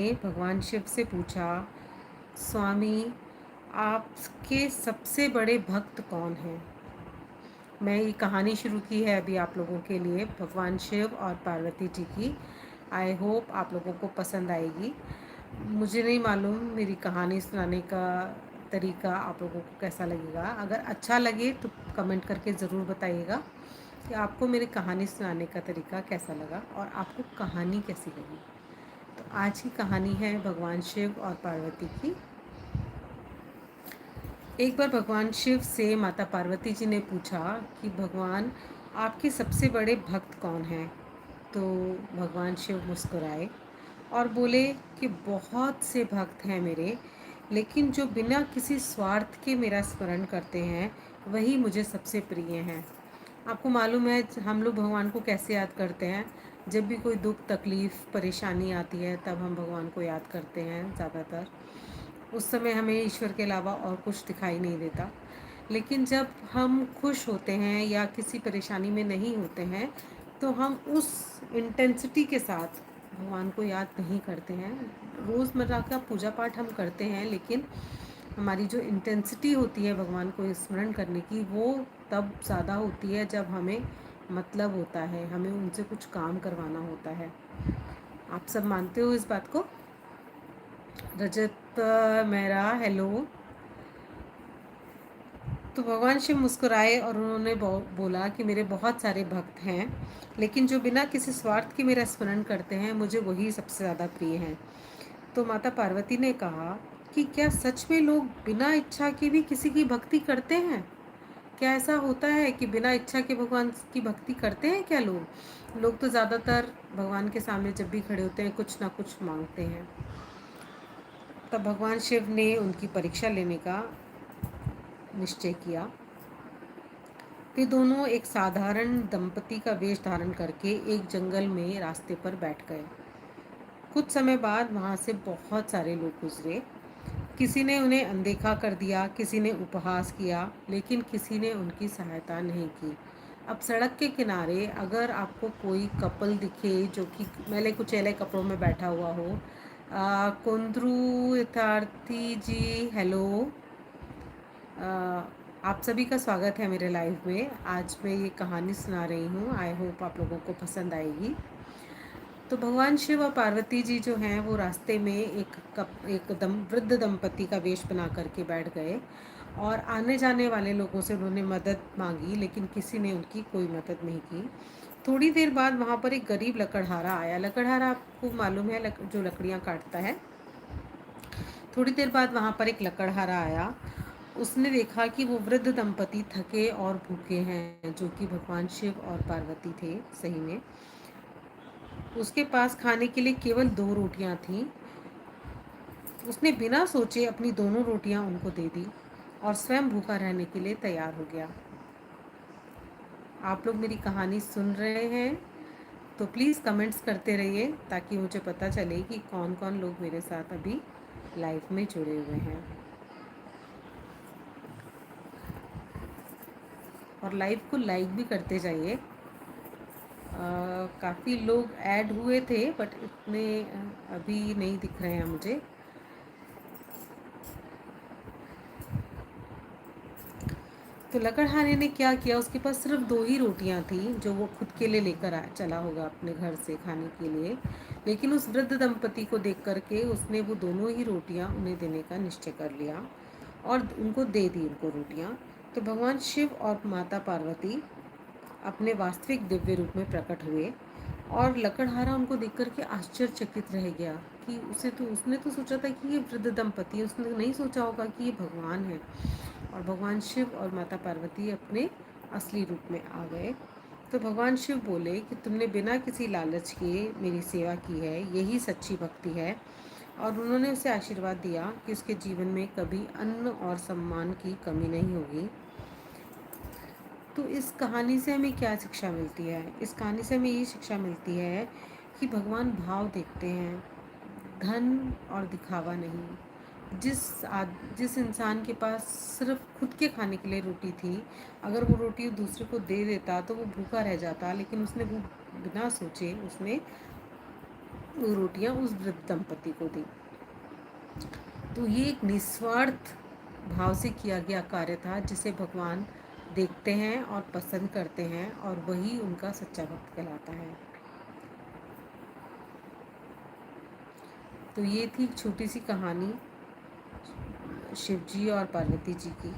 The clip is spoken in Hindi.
भगवान शिव से पूछा, स्वामी, आपके सबसे बड़े भक्त कौन हैं? मैं ये कहानी शुरू की है अभी आप लोगों के लिए, भगवान शिव और पार्वती जी की। आई होप आप लोगों को पसंद आएगी। मुझे नहीं मालूम मेरी कहानी सुनाने का तरीका आप लोगों को कैसा लगेगा। अगर अच्छा लगे तो कमेंट करके ज़रूर बताइएगा कि आपको मेरी कहानी सुनाने का तरीका कैसा लगा और आपको कहानी कैसी लगी। तो आज की कहानी है भगवान शिव और पार्वती की। एक बार भगवान शिव से माता पार्वती जी ने पूछा कि भगवान, आपके सबसे बड़े भक्त कौन हैं? तो भगवान शिव मुस्कुराए और बोले कि बहुत से भक्त हैं मेरे, लेकिन जो बिना किसी स्वार्थ के मेरा स्मरण करते हैं वही मुझे सबसे प्रिय हैं। आपको मालूम है हम लोग भगवान को कैसे याद करते हैं? जब भी कोई दुख तकलीफ़ परेशानी आती है तब हम भगवान को याद करते हैं ज़्यादातर। उस समय हमें ईश्वर के अलावा और कुछ दिखाई नहीं देता। लेकिन जब हम खुश होते हैं या किसी परेशानी में नहीं होते हैं तो हम उस इंटेंसिटी के साथ भगवान को याद नहीं करते हैं। रोज़मर्रा का पूजा पाठ हम करते हैं, लेकिन हमारी जो इंटेंसिटी होती है भगवान को स्मरण करने की, वो तब ज़्यादा होती है जब हमें मतलब होता है, हमें उनसे कुछ काम करवाना होता है। आप सब मानते हो इस बात को? रजत मेहरा, हेलो। तो भगवान शिव मुस्कुराए और उन्होंने बोला कि मेरे बहुत सारे भक्त हैं, लेकिन जो बिना किसी स्वार्थ के मेरा स्मरण करते हैं मुझे वही सबसे ज़्यादा प्रिय हैं। तो माता पार्वती ने कहा कि क्या सच में लोग बिना इच्छा के भी किसी की भक्ति करते हैं? क्या ऐसा होता है कि बिना इच्छा के भगवान की भक्ति करते हैं क्या लोग? लोग तो ज़्यादातर भगवान के सामने जब भी खड़े होते हैं कुछ ना कुछ मांगते हैं। तब भगवान शिव ने उनकी परीक्षा लेने का निश्चय किया। वे दोनों एक साधारण दंपति का वेश धारण करके एक जंगल में रास्ते पर बैठ गए। कुछ समय बाद वहाँ से बहुत सारे लोग गुजरे। किसी ने उन्हें अनदेखा कर दिया, किसी ने उपहास किया, लेकिन किसी ने उनकी सहायता नहीं की। अब सड़क के किनारे अगर आपको कोई कपल दिखे जो कि मैले कुचैले कपड़ों में बैठा हुआ हो, कुंद्रू यथार्थी जी, हेलो। आप सभी का स्वागत है मेरे लाइव में। आज मैं ये कहानी सुना रही हूँ। आई होप आप लोगों को पसंद आएगी। तो भगवान शिव और पार्वती जी जो हैं वो रास्ते में एक वृद्ध दंपति का वेश बना करके बैठ गए और आने जाने वाले लोगों से उन्होंने मदद मांगी, लेकिन किसी ने उनकी कोई मदद नहीं की। थोड़ी देर बाद वहाँ पर एक गरीब लकड़हारा आया। लकड़हारा आपको मालूम है, जो लकड़ियाँ काटता है। थोड़ी देर बाद वहाँ पर एक लकड़हारा आया। उसने देखा कि वो वृद्ध दंपति थके और भूखे हैं, जो कि भगवान शिव और पार्वती थे सही में। उसके पास खाने के लिए केवल 2 रोटियां थीं। उसने बिना सोचे अपनी दोनों रोटियां उनको दे दी और स्वयं भूखा रहने के लिए तैयार हो गया। आप लोग मेरी कहानी सुन रहे हैं तो प्लीज़ कमेंट्स करते रहिए ताकि मुझे पता चले कि कौन कौन लोग मेरे साथ अभी लाइव में जुड़े हुए हैं। और लाइव को लाइक भी करते जाइए। काफ़ी लोग ऐड हुए थे बट इतने अभी नहीं दिख रहे हैं मुझे। तो लकड़हारे ने क्या किया, उसके पास सिर्फ 2 ही रोटियां थी जो वो खुद के लिए लेकर चला होगा अपने घर से खाने के लिए। लेकिन उस वृद्ध दंपति को देख करके उसने वो दोनों ही रोटियां उन्हें देने का निश्चय कर लिया और उनको दे दी उनको रोटियां। तो भगवान शिव और माता पार्वती अपने वास्तविक दिव्य रूप में प्रकट हुए और लकड़हारा उनको देख करके आश्चर्यचकित रह गया कि उसने तो सोचा था कि ये वृद्ध दंपति है, उसने नहीं सोचा होगा कि ये भगवान है। और भगवान शिव और माता पार्वती अपने असली रूप में आ गए। तो भगवान शिव बोले कि तुमने बिना किसी लालच के मेरी सेवा की है, यही सच्ची भक्ति है। और उन्होंने उसे आशीर्वाद दिया कि उसके जीवन में कभी अन्न और सम्मान की कमी नहीं होगी। तो इस कहानी से हमें क्या शिक्षा मिलती है? इस कहानी से हमें ये शिक्षा मिलती है कि भगवान भाव देखते हैं, धन और दिखावा नहीं। जिस इंसान के पास सिर्फ खुद के खाने के लिए रोटी थी, अगर वो रोटी दूसरे को दे देता तो वो भूखा रह जाता, लेकिन उसने वो बिना सोचे उसने वो रोटियां उस वृद्ध दंपति को दी। तो ये एक निस्वार्थ भाव से किया गया कार्य था, जिसे भगवान देखते हैं और पसंद करते हैं, और वही उनका सच्चा भक्त कहलाता है। तो ये थी एक छोटी सी कहानी शिव जी और पार्वती जी की।